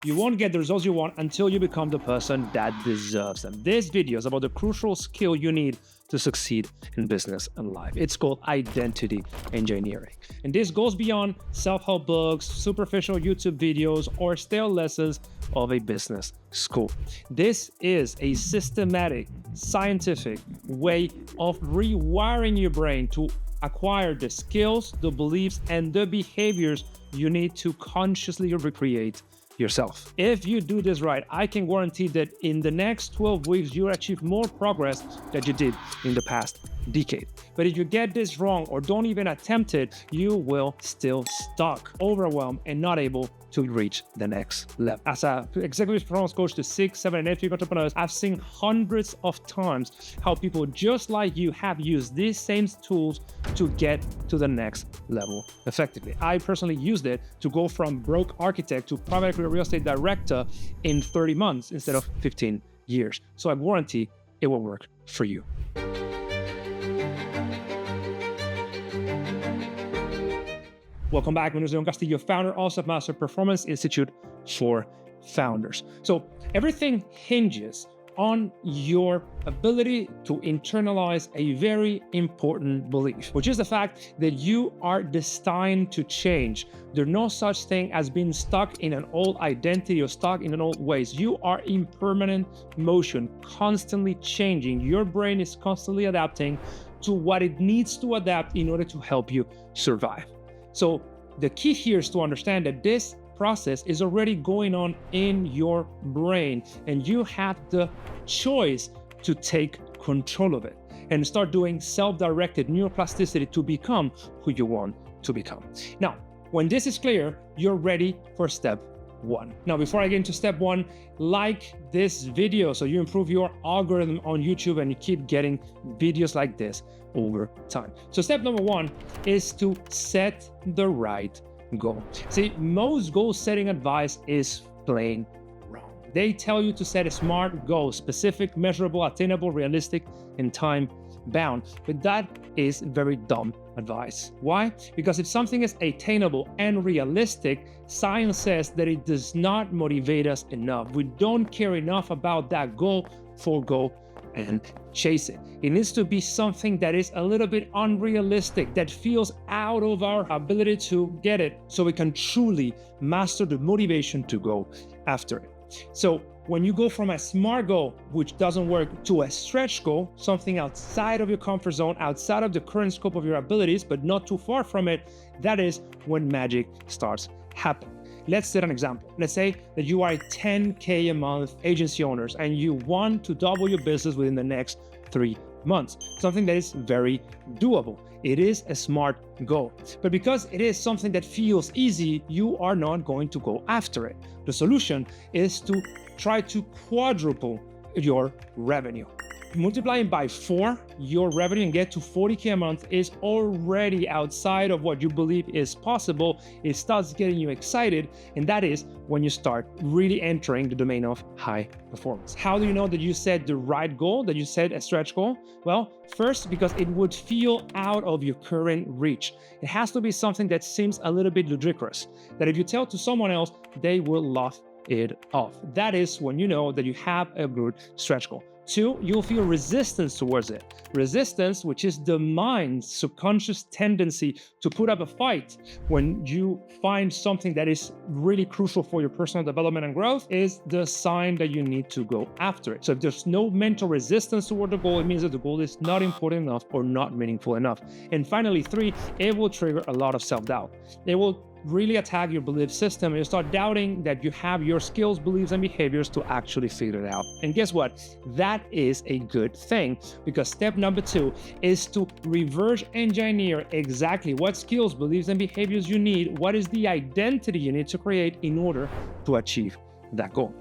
You won't get the results you want until you become the person that deserves them. This video is about the crucial skill you need to succeed in business and life. It's called identity engineering. And this goes beyond self-help books, superficial YouTube videos, or stale lessons of a business school. This is a systematic, scientific way of rewiring your brain to acquire the skills, the beliefs, and the behaviors you need to consciously recreate yourself. If you do this right, I can guarantee that in the next 12 weeks, you'll achieve more progress than you did in the past decade. But if you get this wrong or don't even attempt it, you will still stuck, overwhelmed, and not able to reach the next level. As an executive performance coach to 6, 7, and 8-figure entrepreneurs, I've seen hundreds of times how people just like you have used these same tools to get to the next level effectively. I personally used it to go from broke architect to private equity real estate director in 30 months instead of 15 years. So I guarantee it will work for you. Welcome back. My name is Castillo, founder of Selfmastered Performance Institute for Founders. So everything hinges on your ability to internalize a very important belief, which is the fact that you are destined to change. There's no such thing as being stuck in an old identity or stuck in an old ways. You are in permanent motion, constantly changing. Your brain is constantly adapting to what it needs to adapt in order to help you survive. So the key here is to understand that this process is already going on in your brain, and you have the choice to take control of it and start doing self-directed neuroplasticity to become who you want to become. Now, when this is clear, you're ready for step one. Now, before I get into step one, like this video so you improve your algorithm on YouTube and you keep getting videos like this over time. So step number one is to set the right goal. See, most goal setting advice is plain wrong. They tell you to set a SMART goal, specific, measurable, attainable, realistic, and time bound. But that is very dumb advice. Why? Because if something is attainable and realistic, science says that it does not motivate us enough. We don't care enough about that goal for go and chase it. It needs to be something that is a little bit unrealistic, that feels out of our ability to get it, so we can truly master the motivation to go after it. So when you go from a SMART goal, which doesn't work, to a stretch goal, something outside of your comfort zone, outside of the current scope of your abilities, but not too far from it, that is when magic starts happening. Let's set an example. Let's say that you are a 10K a month agency owners and you want to double your business within the next 3 months, something that is very doable. It is a SMART goal. But because it is something that feels easy, you are not going to go after it. The solution is to try to quadruple your revenue. Multiplying by 4 your revenue and get to 40K a month is already outside of what you believe is possible. It starts getting you excited, and that is when you start really entering the domain of high performance. How do you know that you set the right goal, that you set a stretch goal? Well, first, because it would feel out of your current reach. It has to be something that seems a little bit ludicrous, that if you tell to someone else, they will laugh it off. That is when you know that you have a good stretch goal. 2, you'll feel resistance towards it. Resistance, which is the mind's subconscious tendency to put up a fight when you find something that is really crucial for your personal development and growth, is the sign that you need to go after it. So if there's no mental resistance toward the goal, it means that the goal is not important enough or not meaningful enough. And finally, 3, it will trigger a lot of self-doubt. It will really attack your belief system, and you start doubting that you have your skills, beliefs, and behaviors to actually figure it out. And guess what? That is a good thing, because step number 2 is to reverse engineer exactly what skills, beliefs, and behaviors you need, what is the identity you need to create in order to achieve that goal.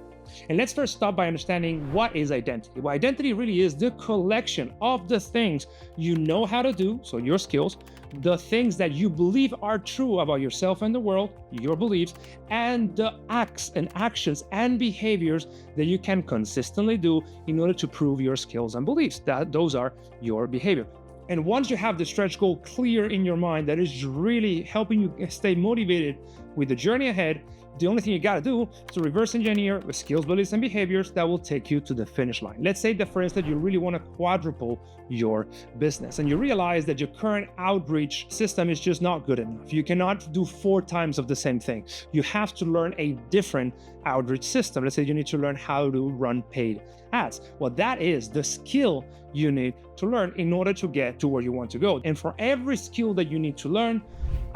And let's first start by understanding what is identity. Well, identity really is the collection of the things you know how to do, so your skills, the things that you believe are true about yourself and the world, your beliefs, and the acts and actions and behaviors that you can consistently do in order to prove your skills and beliefs. Those are your behavior. And once you have the stretch goal clear in your mind, that is really helping you stay motivated with the journey ahead, the only thing you got to do is to reverse engineer the skills, beliefs, and behaviors that will take you to the finish line. Let's say that, for instance, you really want to quadruple your business and you realize that your current outreach system is just not good enough. You cannot do 4 times of the same thing. You have to learn a different outreach system. Let's say you need to learn how to run paid ads. Well, that is the skill you need to learn in order to get to where you want to go. And for every skill that you need to learn,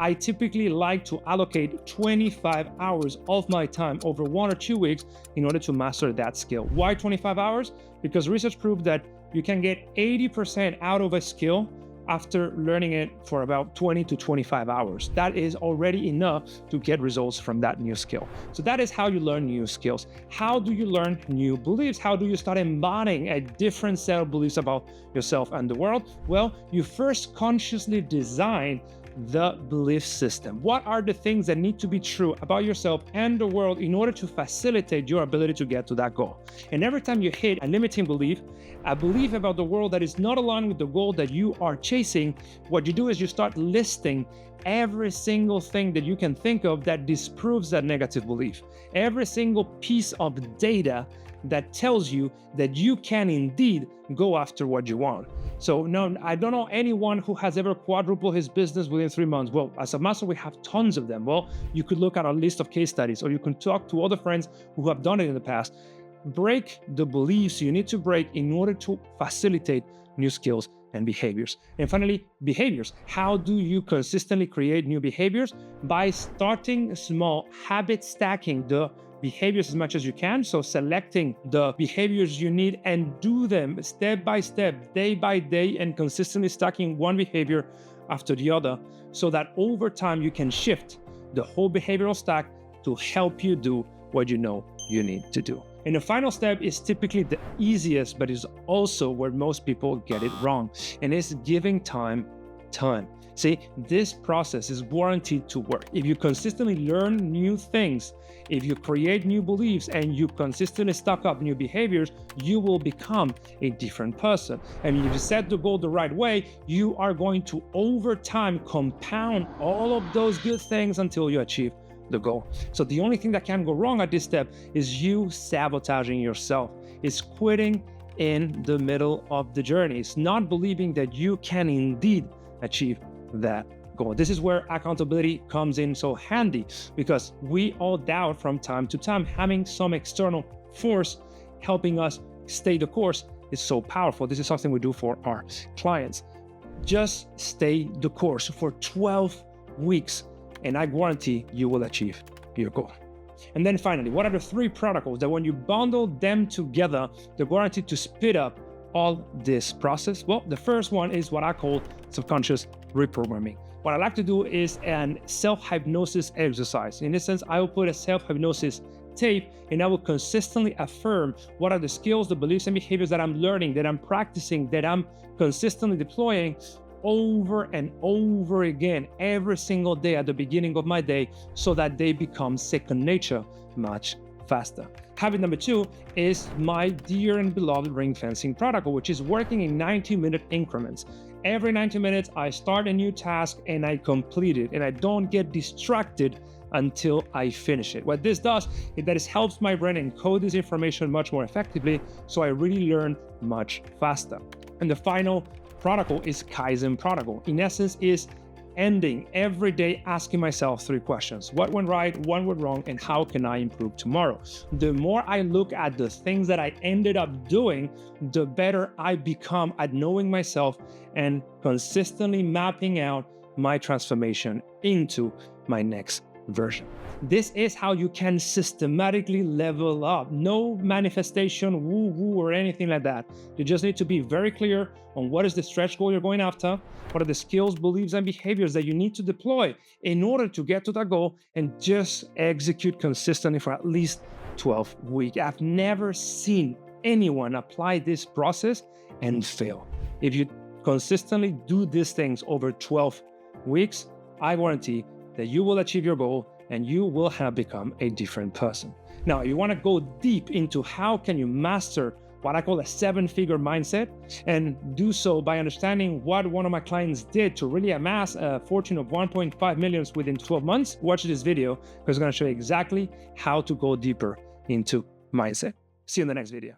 I typically like to allocate 25 hours of my time over 1 or 2 weeks in order to master that skill. Why 25 hours? Because research proved that you can get 80% out of a skill after learning it for about 20 to 25 hours. That is already enough to get results from that new skill. So that is how you learn new skills. How do you learn new beliefs? How do you start embodying a different set of beliefs about yourself and the world? Well, you first consciously design the belief system. What are the things that need to be true about yourself and the world in order to facilitate your ability to get to that goal? And every time you hit a limiting belief, a belief about the world that is not aligned with the goal that you are chasing, what you do is you start listing every single thing that you can think of that disproves that negative belief. Every single piece of data that tells you that you can indeed go after what you want. So no, I don't know anyone who has ever quadrupled his business within 3 months. Well, as a master, we have tons of them. Well, you could look at our list of case studies, or you can talk to other friends who have done it in the past. Break the beliefs you need to break in order to facilitate new skills and behaviors. And finally, behaviors. How do you consistently create new behaviors? By starting small, habit stacking the behaviors as much as you can. So selecting the behaviors you need and do them step by step, day by day, and consistently stacking one behavior after the other so that over time you can shift the whole behavioral stack to help you do what you know you need to do. And the final step is typically the easiest, but is also where most people get it wrong, and it's giving time. See, this process is guaranteed to work. If you consistently learn new things, if you create new beliefs, and you consistently stock up new behaviors, you will become a different person. And if you set the goal the right way, you are going to, over time, compound all of those good things until you achieve the goal. So the only thing that can go wrong at this step is you sabotaging yourself. It's quitting in the middle of the journey. It's not believing that you can indeed achieve that goal. This is where accountability comes in so handy, because we all doubt from time to time. Having some external force helping us stay the course is so powerful. This is something we do for our clients. Just stay the course for 12 weeks, and I guarantee you will achieve your goal. And then finally, what are the 3 protocols that when you bundle them together, they're guaranteed to speed up all this process? Well, the first one is what I call subconscious reprogramming. What I like to do is an self-hypnosis exercise. In this sense, I will put a self-hypnosis tape and I will consistently affirm what are the skills, the beliefs, and behaviors that I'm learning, that I'm practicing, that I'm consistently deploying over and over again every single day at the beginning of my day, so that they become second nature much faster. Habit number 2 is my dear and beloved ring fencing protocol, which is working in 90-minute increments. Every 90 minutes, I start a new task and I complete it, and I don't get distracted until I finish it. What this does is that it helps my brain encode this information much more effectively, so I really learn much faster. And the final protocol is Kaizen protocol. In essence, is ending every day asking myself 3 questions. What went right, what went wrong, and how can I improve tomorrow? The more I look at the things that I ended up doing, the better I become at knowing myself and consistently mapping out my transformation into my next version. This is how you can systematically level up. No manifestation, woo-woo, or anything like that. You just need to be very clear on what is the stretch goal you're going after, what are the skills, beliefs, and behaviors that you need to deploy in order to get to that goal, and just execute consistently for at least 12 weeks. I've never seen anyone apply this process and fail. If you consistently do these things over 12 weeks, I guarantee that you will achieve your goal and you will have become a different person. Now, if you want to go deep into how can you master what I call a 7-figure mindset, and do so by understanding what one of my clients did to really amass a fortune of 1.5 million within 12 months, watch this video because it's going to show you exactly how to go deeper into mindset. See you in the next video.